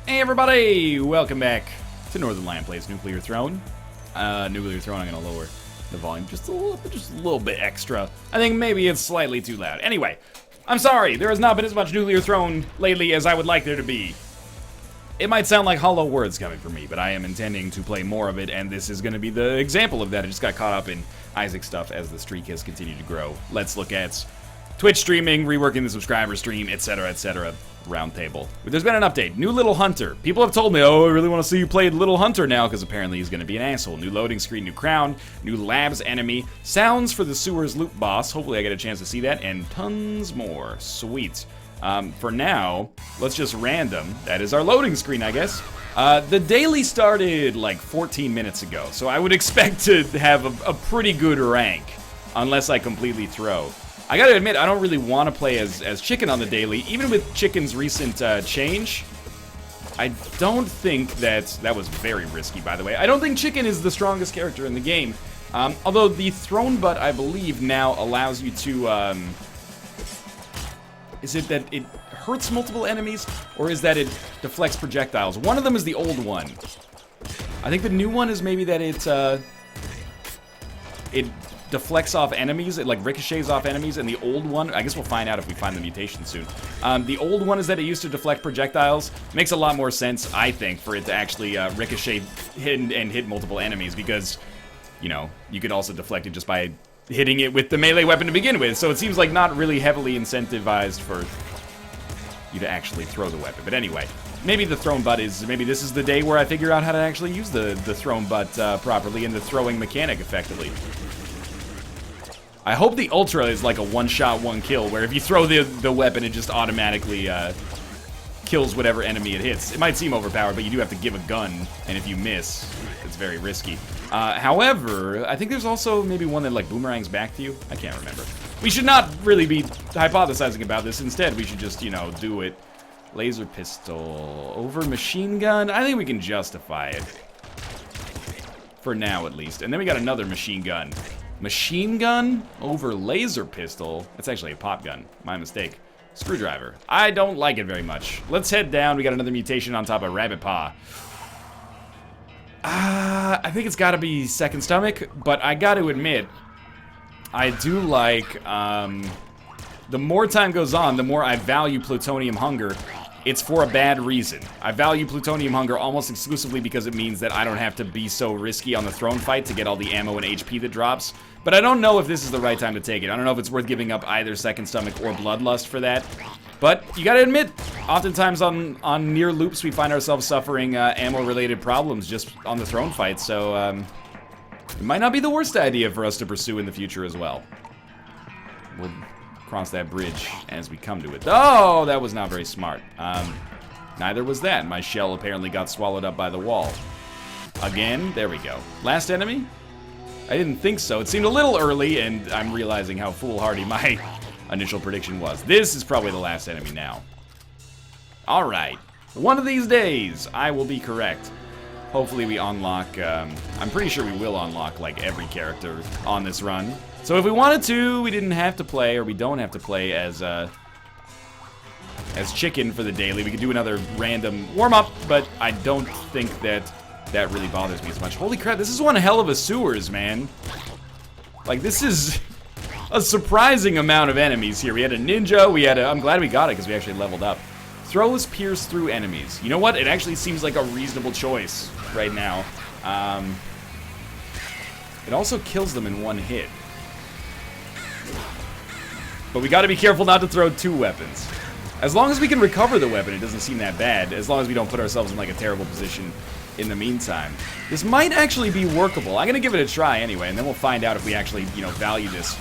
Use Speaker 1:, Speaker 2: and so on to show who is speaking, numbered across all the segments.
Speaker 1: Hey everybody, welcome back to Northernlion Plays Nuclear Throne. Nuclear Throne, I'm gonna lower the volume just a little bit extra. I think maybe it's slightly too loud. Anyway, I'm sorry, there has not been as much Nuclear Throne lately as I would like there to be. It might sound like hollow words coming from me, but I am intending to play more of it, and this is gonna be the example of that. I just got caught up in Isaac stuff as the streak has continued to grow. Let's look at Twitch streaming, reworking the subscriber stream, etc., etc. Roundtable. There's been an update. New Little Hunter. People have told me, oh, I really want to see you play Little Hunter now, because apparently he's going to be an asshole. New loading screen, new crown, new labs enemy, sounds for the sewers loop boss. Hopefully I get a chance to see that, and tons more. Sweet. For now, let's just random. That is our loading screen, I guess. The daily started like 14 minutes ago, so I would expect to have a pretty good rank, unless I completely throw. I gotta admit, I don't really want to play as Chicken on the daily, even with Chicken's recent change. I don't think that was very risky, by the way. I don't think Chicken is the strongest character in the game. Although the Throne Butt, I believe, now allows you to, is it that it hurts multiple enemies, or is that it deflects projectiles? One of them is the old one. I think the new one is maybe that it deflects off enemies, it like ricochets off enemies, and the old one, I guess we'll find out if we find the mutation soon. The old one is that it used to deflect projectiles. Makes a lot more sense, I think, for it to actually ricochet and hit multiple enemies, because, you know, you could also deflect it just by hitting it with the melee weapon to begin with, so it seems like not really heavily incentivized for you to actually throw the weapon. But anyway, maybe the Throne Butt is, maybe this is the day where I figure out how to actually use the Throne Butt properly and the throwing mechanic effectively. I hope the Ultra is like a one-shot, one-kill, where if you throw the weapon, it just automatically kills whatever enemy it hits. It might seem overpowered, but you do have to give a gun, and if you miss, it's very risky. However, I think there's also maybe one that like boomerangs back to you. I can't remember. We should not really be hypothesizing about this. Instead, we should just, you know, do it. Laser pistol over machine gun. I think we can justify it. For now, at least. And then we got another machine gun. Machine gun over laser pistol. That's actually a pop gun. My mistake. Screwdriver. I don't like it very much. Let's head down. We got another mutation on top of Rabbit Paw. I think it's got to be Second Stomach, but I got to admit, I do like, the more time goes on, the more I value Plutonium Hunger. It's for a bad reason. I value Plutonium Hunger almost exclusively because it means that I don't have to be so risky on the throne fight to get all the ammo and HP that drops. But I don't know if this is the right time to take it. I don't know if it's worth giving up either Second Stomach or Bloodlust for that. But you gotta admit, oftentimes on near loops we find ourselves suffering ammo-related problems just on the throne fight. So it might not be the worst idea for us to pursue in the future as well. We'll cross that bridge as we come to it. Oh, that was not very smart. Neither was that. My shell apparently got swallowed up by the wall. Again, there we go. Last enemy? I didn't think so. It seemed a little early, and I'm realizing how foolhardy my initial prediction was. This is probably the last enemy now. Alright. One of these days, I will be correct. Hopefully we unlock, I'm pretty sure we will unlock, like, every character on this run. So if we wanted to, we didn't have to play, or we don't have to play as Chicken for the daily. We could do another random warm-up, but I don't think that really bothers me as much. Holy crap, this is one hell of a sewers, man. Like, this is a surprising amount of enemies here. We had a ninja, we had a, I'm glad we got it because we actually leveled up. Throws pierce through enemies. You know what? It actually seems like a reasonable choice right now. It also kills them in one hit. But we gotta be careful not to throw two weapons. As long as we can recover the weapon, it doesn't seem that bad. As long as we don't put ourselves in like a terrible position in the meantime. This might actually be workable. I'm gonna give it a try anyway, and then we'll find out if we actually, you know, value this.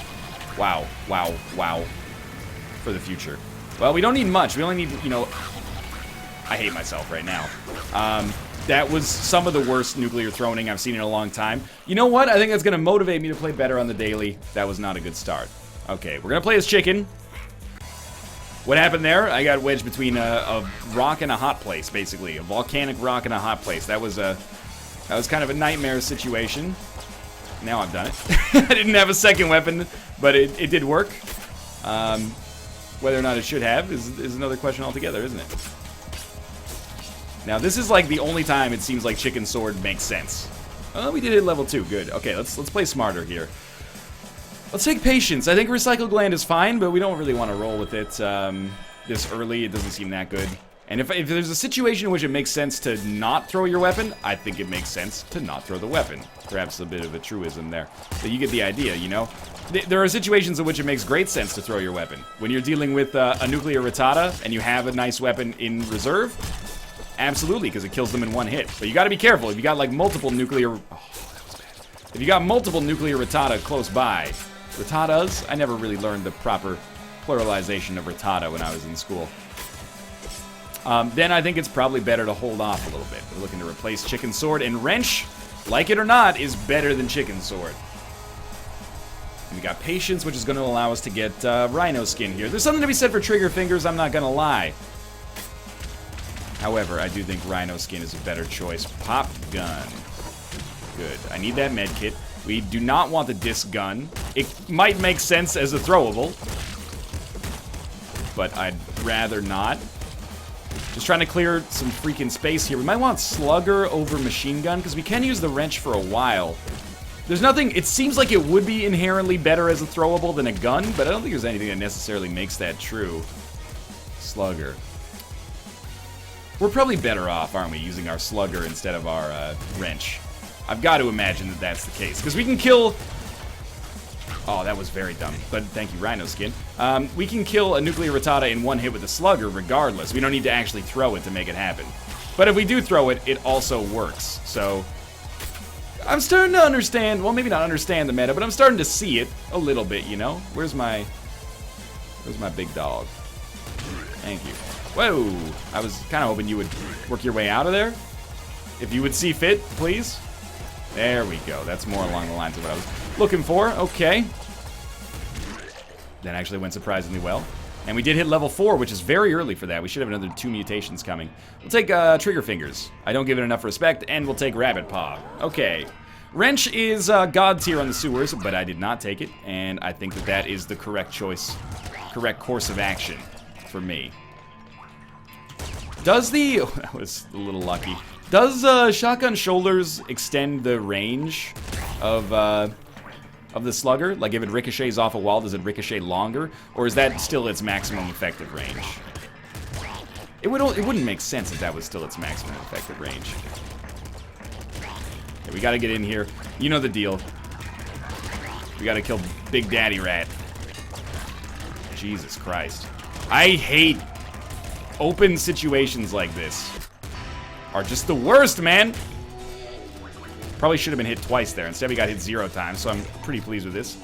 Speaker 1: Wow, wow, wow. For the future. Well, we don't need much. We only need, you know... I hate myself right now. That was some of the worst nuclear throning I've seen in a long time. You know what? I think that's gonna motivate me to play better on the daily. That was not a good start. Okay, we're gonna play as Chicken. What happened there? I got wedged between a rock and a hot place, basically. A volcanic rock and a hot place. That was kind of a nightmare situation. Now I've done it. I didn't have a second weapon, but it did work. Whether or not it should have is another question altogether, isn't it? Now, this is like the only time it seems like Chicken Sword makes sense. Oh, we did hit level 2. Good. Okay, let's play smarter here. Let's take Patience. I think Recycle Gland is fine, but we don't really want to roll with it this early. It doesn't seem that good. And if there's a situation in which it makes sense to not throw your weapon, I think it makes sense to not throw the weapon. Perhaps a bit of a truism there. But you get the idea, you know? There are situations in which it makes great sense to throw your weapon. When you're dealing with a nuclear Rattata and you have a nice weapon in reserve, absolutely, because it kills them in one hit. But you gotta be careful. If you got like multiple nuclear... Oh, that was bad. If you got multiple nuclear Rattata close by... Rattatas? I never really learned the proper pluralization of Rattata when I was in school. Then I think it's probably better to hold off a little bit. We're looking to replace Chicken Sword, and Wrench, like it or not, is better than Chicken Sword. And we got Patience, which is going to allow us to get Rhino Skin here. There's something to be said for Trigger Fingers, I'm not going to lie. However, I do think Rhino Skin is a better choice. Pop Gun. Good. I need that med kit. We do not want the disc gun. It might make sense as a throwable, but I'd rather not. Just trying to clear some freaking space here. We might want Slugger over Machine Gun, because we can use the wrench for a while. There's nothing... It seems like it would be inherently better as a throwable than a gun, but I don't think there's anything that necessarily makes that true. Slugger. We're probably better off, aren't we, using our Slugger instead of our wrench. I've got to imagine that that's the case, because we can kill... Oh, that was very dumb, but thank you, Rhino Skin. We can kill a nuclear Rattata in one hit with a Slugger regardless. We don't need to actually throw it to make it happen. But if we do throw it, it also works. So, I'm starting to understand, well, maybe not understand the meta, but I'm starting to see it a little bit, you know? Where's my big dog? Thank you. Whoa! I was kind of hoping you would work your way out of there. If you would see fit, please. There we go. That's more along the lines of what I was looking for. Okay. That actually went surprisingly well. And we did hit level 4, which is very early for that. We should have another 2 mutations coming. We'll take Trigger Fingers. I don't give it enough respect, and we'll take Rabbit Paw. Okay. Wrench is God tier on the sewers, but I did not take it, and I think that that is the correct choice, correct course of action for me. Does the... Oh, that was a little lucky. Does Shotgun Shoulders extend the range of the Slugger? Like, if it ricochets off a wall, does it ricochet longer? Or is that still its maximum effective range? It wouldn't make sense if that was still its maximum effective range. Okay, we gotta get in here. You know the deal. We gotta kill Big Daddy Rat. Jesus Christ. I hate open situations like this. Are just the worst, man. Probably should have been hit twice there. Instead, we got hit 0 times, so I'm pretty pleased with this.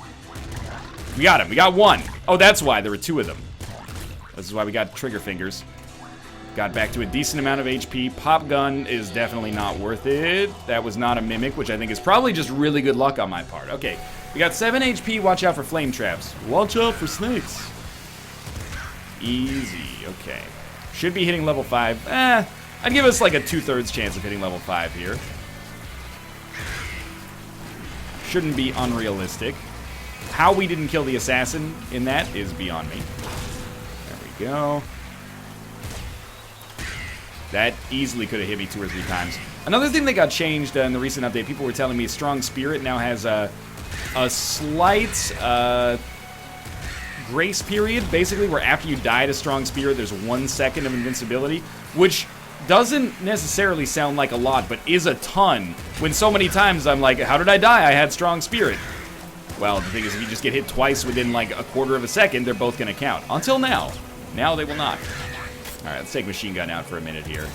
Speaker 1: We got him. We got 1. Oh, that's why. There were 2 of them. This is why we got Trigger Fingers. Got back to a decent amount of HP. Pop Gun is definitely not worth it. That was not a Mimic, which I think is probably just really good luck on my part. Okay, we got 7 HP. Watch out for flame traps. Watch out for snakes. Easy. Okay. Should be hitting level 5. I'd give us like a 2/3 chance of hitting level 5 here. Shouldn't be unrealistic. How we didn't kill the assassin in that is beyond me. There we go. That easily could have hit me 2 or 3 times. Another thing that got changed in the recent update, people were telling me Strong Spirit now has a slight grace period, basically, where after you die to Strong Spirit, there's 1 second of invincibility, which doesn't necessarily sound like a lot, but is a ton, when so many times I'm like, how did I die? I had Strong Spirit. Well, the thing is, if you just get hit twice within like a 1/4 of a second, they're both gonna count. Until now. Now they will not. Alright, let's take Machine Gun out for a minute here.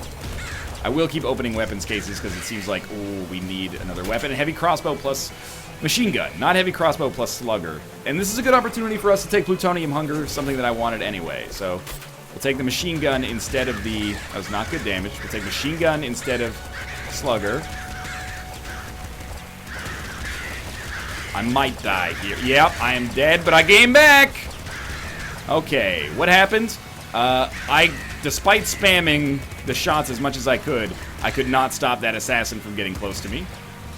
Speaker 1: I will keep opening weapons cases, because it seems like, oh, we need another weapon. Heavy Crossbow plus Machine Gun, not Heavy Crossbow plus Slugger. And this is a good opportunity for us to take Plutonium Hunger, something that I wanted anyway, so... We'll take the Machine Gun instead of the... That was not good damage. We'll take Machine Gun instead of Slugger. I might die here. Yep, I am dead, but I came back! Okay, what happened? Despite spamming the shots as much as I could not stop that assassin from getting close to me.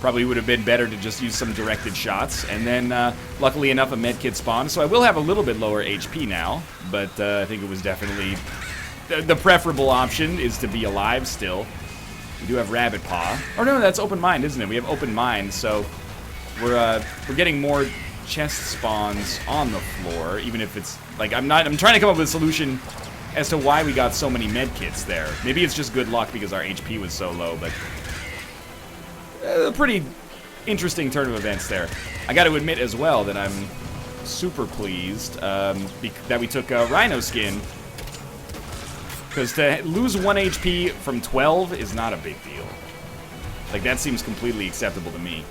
Speaker 1: Probably would have been better to just use some directed shots. And then, luckily enough, a medkit spawned. So I will have a little bit lower HP now. But I think it was definitely the preferable option is to be alive still. We do have Rabbit Paw. Oh no, that's Open Mind, isn't it? We have Open Mind, so we're getting more chest spawns on the floor, even if it's like I'm trying to come up with a solution as to why we got so many med kits there. Maybe it's just good luck because our HP was so low, but a pretty interesting turn of events there. I got to admit as well that I'm super pleased that we took Rhino Skin, because to lose 1 HP from 12 is not a big deal. Like, that seems completely acceptable to me.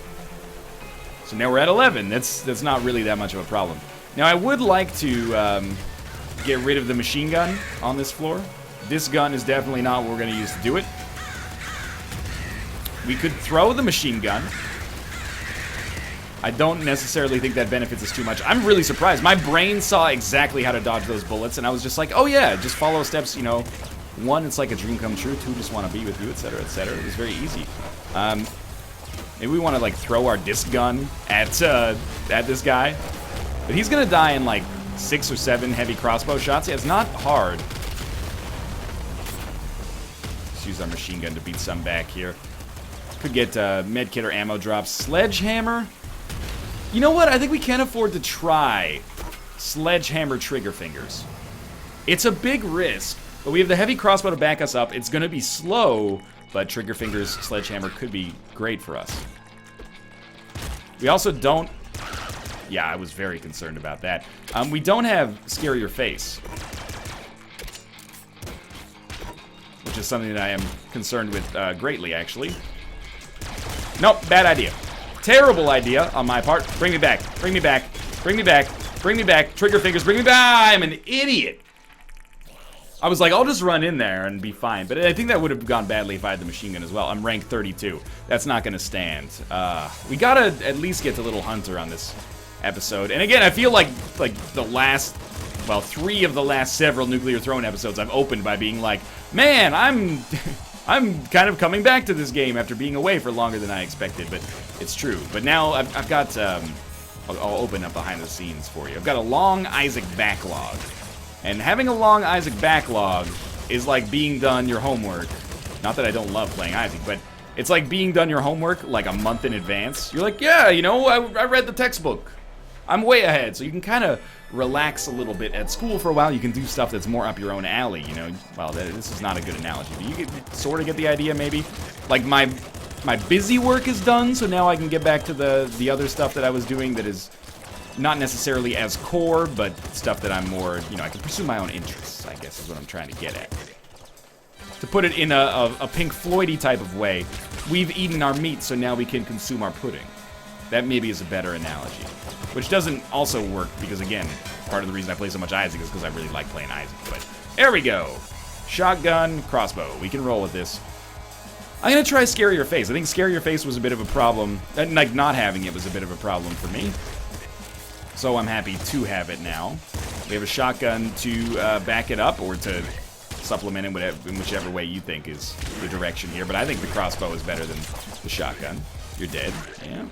Speaker 1: So now we're at 11. That's not really that much of a problem. Now, I would like to get rid of the machine gun on this floor. This gun is definitely not what we're going to use to do it. We could throw the machine gun. I don't necessarily think that benefits us too much. I'm really surprised. My brain saw exactly how to dodge those bullets, and I was just like, oh yeah, just follow steps, you know. 1, it's like a dream come true. 2, just want to be with you, etc., etc. It was very easy. Maybe we want to like throw our disc gun at this guy, but he's gonna die in like 6 or 7 heavy crossbow shots. Yeah, it's not hard. Let's use our machine gun to beat some back here. Could get med kit or ammo drops. Sledgehammer. You know what? I think we can afford to try Sledgehammer Trigger Fingers. It's a big risk, but we have the heavy crossbow to back us up. It's going to be slow, but Trigger Fingers Sledgehammer could be great for us. We also don't... Yeah, I was very concerned about that. We don't have Scare Your Face, which is something that I am concerned with greatly, actually. Nope, bad idea. Terrible idea on my part. Bring me back. Bring me back. Bring me back. Bring me back. Trigger Fingers, bring me back. I'm an idiot. I was like, I'll just run in there and be fine. But I think that would have gone badly if I had the machine gun as well. I'm rank 32. That's not going to stand. We got to at least get to Little Hunter on this episode. And again, I feel like the last, well, 3 of the last several Nuclear Throne episodes I've opened by being like, man, I'm kind of coming back to this game after being away for longer than I expected, but it's true. But now I've got, I'll open up behind the scenes for you. I've got a long Isaac backlog. And having a long Isaac backlog is like being done your homework. Not that I don't love playing Isaac, but it's like being done your homework like a month in advance. You're like, yeah, you know, I read the textbook. I'm way ahead, so you can kind of relax a little bit. At school for a while, you can do stuff that's more up your own alley, you know. Well, this is not a good analogy, but you can sort of get the idea, maybe. Like, my busy work is done, so now I can get back to the other stuff that I was doing that is not necessarily as core, but stuff that I'm more, you know, I can pursue my own interests, I guess is what I'm trying to get at. To put it in a Pink Floyd-y type of way, we've eaten our meat, so now we can consume our pudding. That maybe is a better analogy. Which doesn't also work, because again, part of the reason I play so much Isaac is because I really like playing Isaac. But there we go. Shotgun, crossbow. We can roll with this. I'm going to try Scare Your Face. I think Scare Your Face was a bit of a problem. Like, not having it was a bit of a problem for me. So I'm happy to have it now. We have a shotgun to back it up, or to supplement it in whichever way you think is the direction here. But I think the crossbow is better than the shotgun. You're dead. Yeah.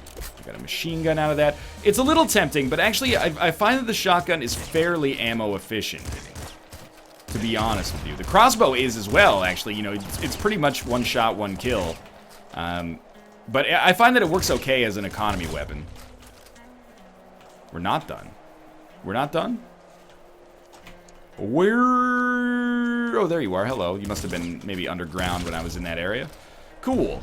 Speaker 1: Got a machine gun out of that. It's a little tempting, but actually I find that the shotgun is fairly ammo efficient, to be honest with you. The crossbow is as well, actually. You know, it's pretty much one shot, one kill. But I find that it works okay as an economy weapon. We're not done. We're not done? Where? Oh, there you are. Hello. You must have been maybe underground when I was in that area. Cool.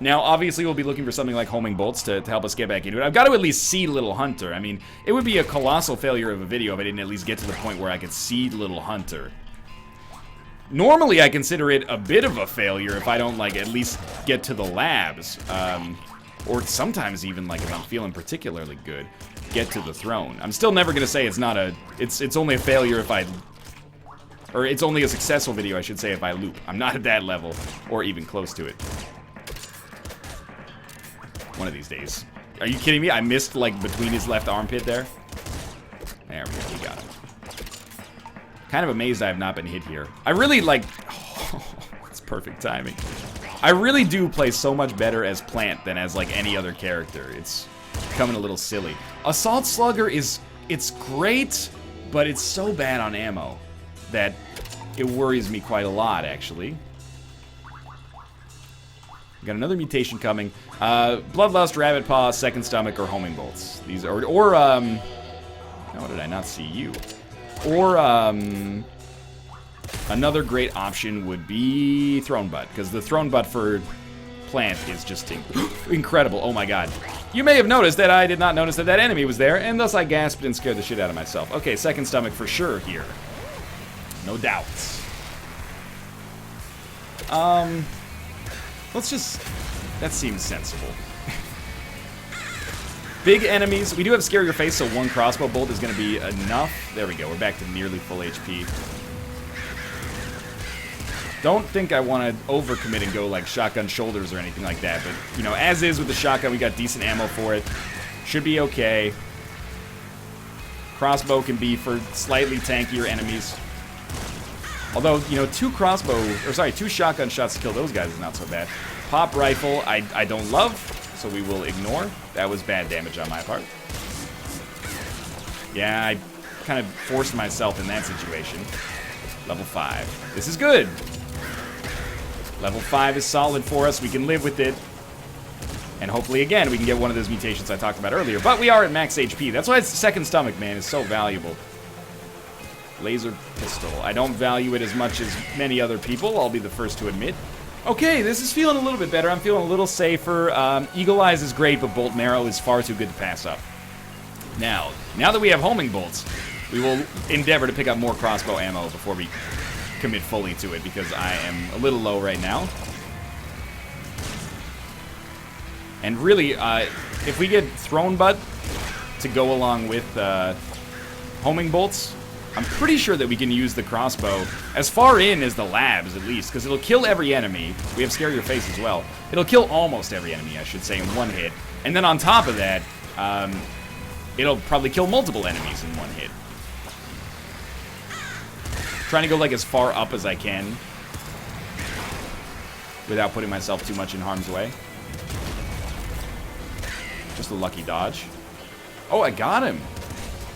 Speaker 1: Now, obviously, we'll be looking for something like homing bolts to help us get back into it. I've got to at least see Little Hunter. I mean, it would be a colossal failure of a video if I didn't at least get to the point where I could see Little Hunter. Normally, I consider it a bit of a failure if I don't, like, at least get to the labs. Or sometimes even, like, if I'm feeling particularly good, get to the throne. I'm still never going to say it's not a... It's only a failure if I... Or it's only a successful video, I should say, if I loop. I'm not at that level, or even close to it. One of these days. Are you kidding me? I missed, like, between his left armpit there. There we go, we got him. Kind of amazed I have not been hit here. I really, like... Oh, it's perfect timing. I really do play so much better as Plant than as, like, any other character. It's becoming a little silly. Assault Slugger is... It's great, but it's so bad on ammo that it worries me quite a lot, actually. We got another mutation coming. Bloodlust, Rabbit Paw, Second Stomach, or Homing Bolts. These are, how did I not see you? Or, another great option would be Throne Butt, because the Throne Butt for plant is just incredible. Oh my god. You may have noticed that I did not notice that that enemy was there, and thus I gasped and scared the shit out of myself. Okay, Second Stomach for sure here. No doubts. Let's just... That seems sensible. Big enemies. We do have Scare Your Face, so one crossbow bolt is going to be enough. There we go. We're back to nearly full HP. Don't think I want to overcommit and go like shotgun shoulders or anything like that, but, you know, as is with the shotgun, we got decent ammo for it. Should be okay. Crossbow can be for slightly tankier enemies. Although, you know, two shotgun shots to kill those guys is not so bad. Pop rifle, I don't love, so we will ignore. That was bad damage on my part. Yeah, I kind of forced myself in that situation. Level 5. This is good. Level 5 is solid for us. We can live with it. And hopefully, again, we can get one of those mutations I talked about earlier. But we are at max HP. That's why it's Second Stomach, man, is so valuable. Laser pistol. I don't value it as much as many other people, I'll be the first to admit. Okay, this is feeling a little bit better. I'm feeling a little safer. Eagle Eyes is great, but Bolt Marrow is far too good to pass up. Now that we have homing bolts, we will endeavor to pick up more crossbow ammo before we commit fully to it, because I am a little low right now. And really, if we get Throne Butt to go along with homing bolts, I'm pretty sure that we can use the crossbow as far in as the labs, at least, because it'll kill every enemy. We have Scare Your Face as well. It'll kill almost every enemy, I should say, in one hit. And then on top of that, it'll probably kill multiple enemies in one hit. Trying to go like as far up as I can without putting myself too much in harm's way. Just a lucky dodge. Oh, I got him.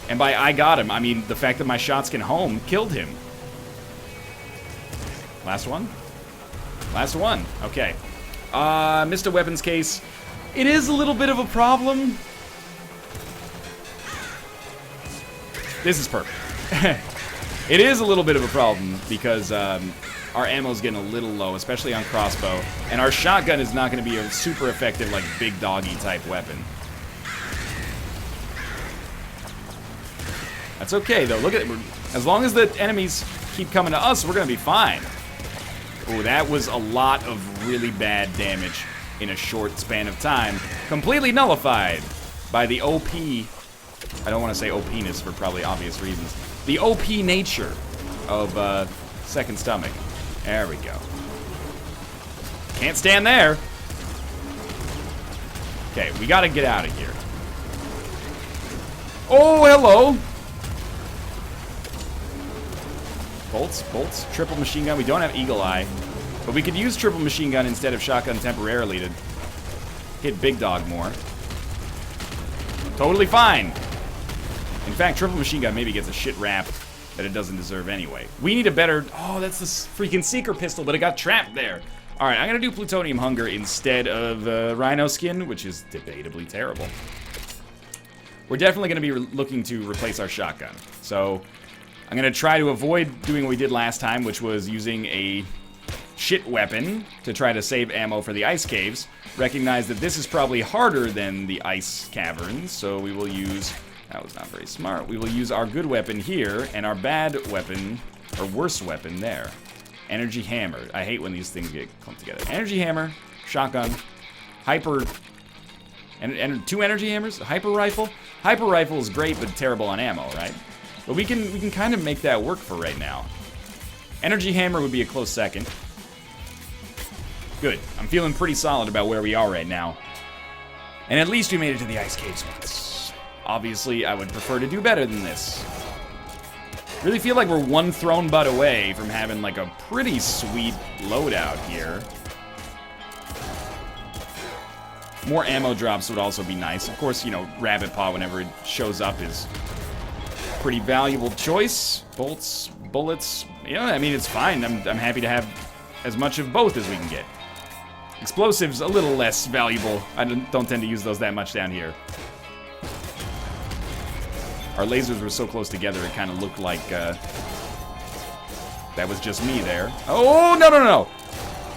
Speaker 1: And by I got him, I mean the fact that my shots can home killed him. Last one? Last one. Okay. Missed a weapons case. It is a little bit of a problem. This is perfect. It is a little bit of a problem because our ammo's getting a little low, especially on crossbow. And our shotgun is not going to be a super effective, like, big doggy type weapon. That's okay, though. Look at it. As long as the enemies keep coming to us, we're going to be fine. Oh, that was a lot of really bad damage in a short span of time. Completely nullified by the OP. I don't want to say OP-ness for probably obvious reasons. The OP nature of Second Stomach. There we go. Can't stand there. Okay, we got to get out of here. Oh, hello. Bolts, triple machine gun. We don't have Eagle Eye, but we could use triple machine gun instead of shotgun temporarily to hit Big Dog more. Totally fine. In fact, triple machine gun maybe gets a shit rap that it doesn't deserve anyway. We need a better... Oh, that's the freaking Seeker pistol, but it got trapped there. All right, I'm going to do Plutonium Hunger instead of Rhino Skin, which is debatably terrible. We're definitely going to be looking to replace our shotgun. So I'm going to try to avoid doing what we did last time, which was using a shit weapon to try to save ammo for the ice caves. Recognize that this is probably harder than the ice caverns, so we will use... That was not very smart. We will use our good weapon here and our bad weapon, or worse weapon, there. Energy Hammer. I hate when these things get clumped together. Energy Hammer, shotgun, hyper... And 2 energy hammers? Hyper Rifle? Hyper Rifle is great, but terrible on ammo, right? But we can kind of make that work for right now. Energy Hammer would be a close second. Good. I'm feeling pretty solid about where we are right now. And at least we made it to the ice caves once. Obviously, I would prefer to do better than this. Really feel like we're one Throne Butt away from having like a pretty sweet loadout here. More ammo drops would also be nice. Of course, you know, Rabbit Paw whenever it shows up is a pretty valuable choice. Bolts, bullets, You know, I mean, it's fine. I'm happy to have as much of both as we can get. Explosives, a little less valuable. I don't tend to use those that much down here. Our lasers were so close together, it kind of looked like that was just me there. Oh, no, no, no.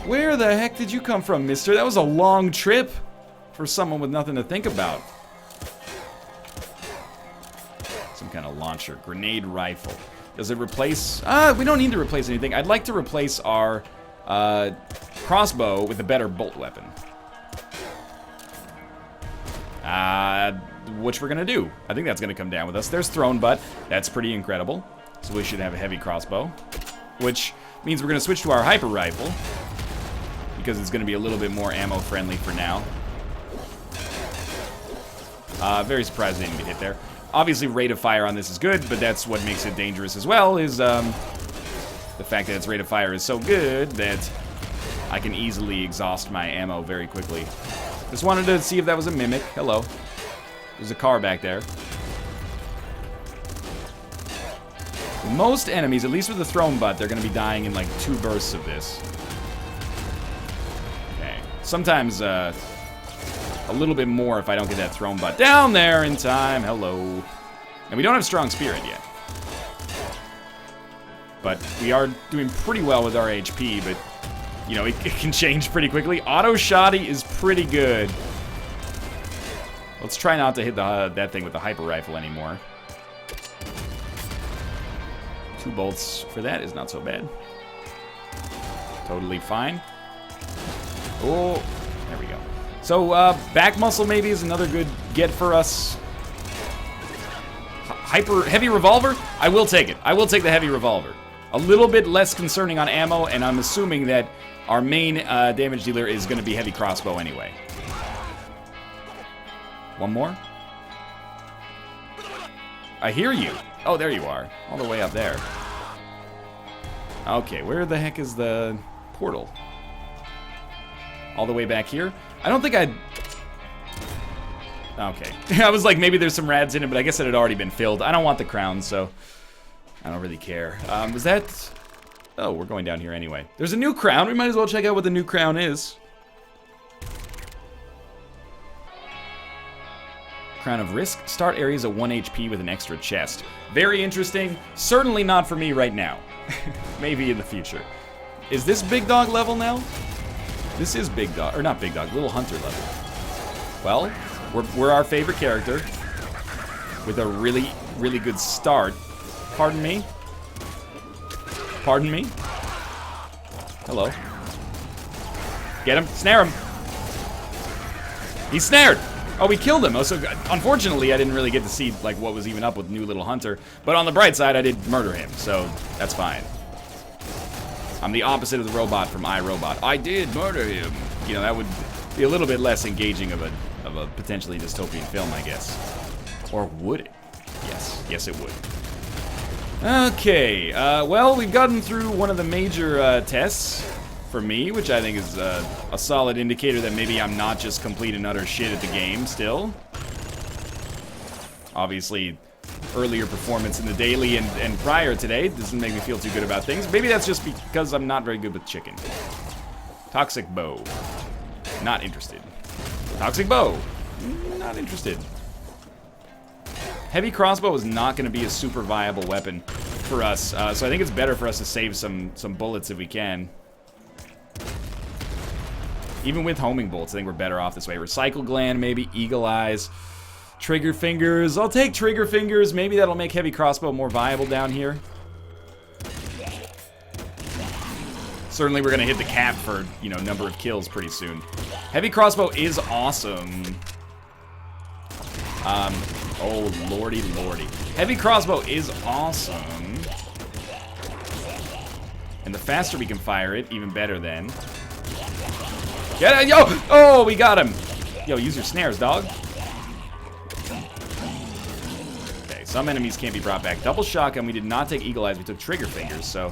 Speaker 1: Where the heck did you come from, mister? That was a long trip for someone with nothing to think about. Some kind of launcher. Grenade rifle. Does it replace... we don't need to replace anything. I'd like to replace our crossbow with a better bolt weapon. Which we're going to do. I think that's going to come down with us. There's thrown butt. That's pretty incredible. So we should have a heavy crossbow. Which means we're going to switch to our hyper rifle. Because it's going to be a little bit more ammo friendly for now. Very surprised I didn't get hit there. Obviously, rate of fire on this is good, but that's what makes it dangerous as well, is the fact that its rate of fire is so good that I can easily exhaust my ammo very quickly. Just wanted to see if that was a mimic. Hello. There's a car back there. Most enemies, at least with the thrown butt, they're going to be dying in like 2 bursts of this. Okay. Sometimes, a little bit more if I don't get that thrown butt down there in time. Hello. And we don't have strong spirit yet. But we are doing pretty well with our HP, but, you know, it can change pretty quickly. Auto shoddy is pretty good. Let's try not to hit that thing with the hyper rifle anymore. 2 bolts for that is not so bad. Totally fine. Oh, there we go. So, back muscle maybe is another good get for us. Heavy revolver? I will take it. I will take the heavy revolver. A little bit less concerning on ammo, and I'm assuming that our main damage dealer is going to be heavy crossbow anyway. One more? I hear you. Oh, there you are. All the way up there. Okay, where the heck is the portal? All the way back here? I don't think I'd... Okay. I was like, maybe there's some rads in it, but I guess it had already been filled. I don't want the crown, so I don't really care. Was that... Oh, we're going down here anyway. There's a new crown. We might as well check out what the new crown is. Crown of Risk. Start areas at 1 HP with an extra chest. Very interesting. Certainly not for me right now. Maybe in the future. Is this big dog level now? This is big dog, or not big dog, little hunter level. Well, we're our favorite character with a really, really good start. Pardon me? Pardon me? Hello. Get him, snare him. He's snared. Oh, we killed him. Oh, so unfortunately, I didn't really get to see like what was even up with new little hunter. But on the bright side, I did murder him, so that's fine. I'm the opposite of the robot from iRobot. I did murder him. You know, that would be a little bit less engaging of a potentially dystopian film, I guess. Or would it? Yes. Yes, it would. Okay. Well, we've gotten through one of the major tests for me, which I think is a solid indicator that maybe I'm not just complete and utter shit at the game still. Obviously, earlier performance in the daily and prior today doesn't make me feel too good about things. Maybe that's just because I'm not very good with chicken. Toxic bow. Not interested. Toxic bow. Not interested. Heavy crossbow is not going to be a super viable weapon for us, so I think it's better for us to save some bullets if we can. Even with homing bolts, I think we're better off this way. Recycle gland, maybe. Eagle eyes. Trigger fingers. I'll take trigger fingers. Maybe that'll make heavy crossbow more viable down here. Certainly we're going to hit the cap for, you know, number of kills pretty soon. Heavy crossbow is awesome. Oh, lordy, lordy. Heavy crossbow is awesome. And the faster we can fire it, even better then. Get it, yo! Oh, we got him. Yo, use your snares, dog. Okay, some enemies can't be brought back. Double shotgun, we did not take eagle eyes, we took trigger fingers, so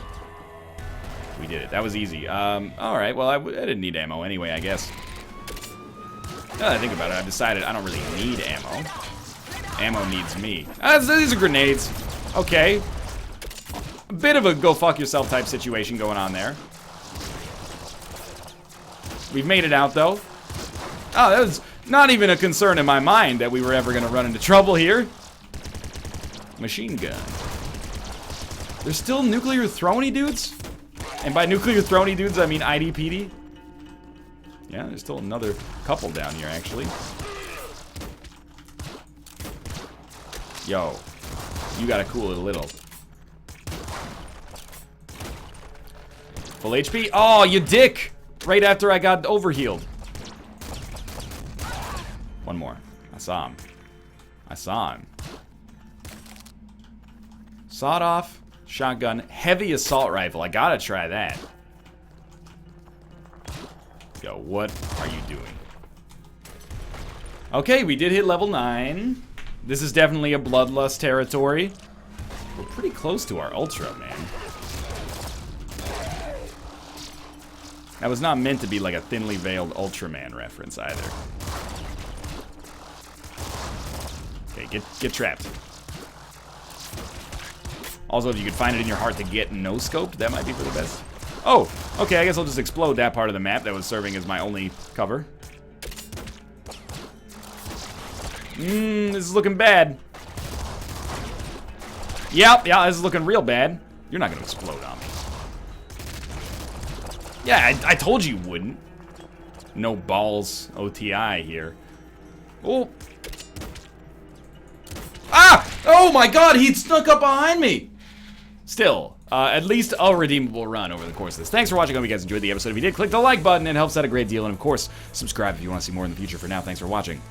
Speaker 1: we did it. That was easy. Alright, well, I didn't need ammo anyway, I guess. Now that I think about it, I've decided I don't really need ammo. Ammo needs me. These are grenades. Okay. A bit of a go fuck yourself type situation going on there. We've made it out, though. Oh, that was not even a concern in my mind that we were ever going to run into trouble here. Machine gun. There's still nuclear throny dudes? And by nuclear throny dudes, I mean IDPD. Yeah, there's still another couple down here, actually. Yo, you gotta cool it a little. Full HP? Oh, you dick! Right after I got overhealed. One more. I saw him. I saw him. Sawed-off, shotgun, heavy assault rifle. I gotta try that. Yo, what are you doing? Okay, we did hit level 9. This is definitely a bloodlust territory. We're pretty close to our ultra, man. That was not meant to be like a thinly veiled Ultraman reference either. Okay, get trapped. Also, if you could find it in your heart to get no-scoped, that might be for the best. Oh, okay, I guess I'll just explode that part of the map that was serving as my only cover. This is looking bad. Yep, yeah, this is looking real bad. You're not gonna explode on me. Yeah, I told you wouldn't. No balls OTI here. Oh. Ah! Oh my god, he snuck up behind me! Still, at least a redeemable run over the course of this. Thanks for watching. I hope you guys enjoyed the episode. If you did, click the like button. It helps out a great deal. And of course, subscribe if you want to see more in the future. For now, thanks for watching.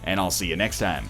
Speaker 1: And I'll see you next time.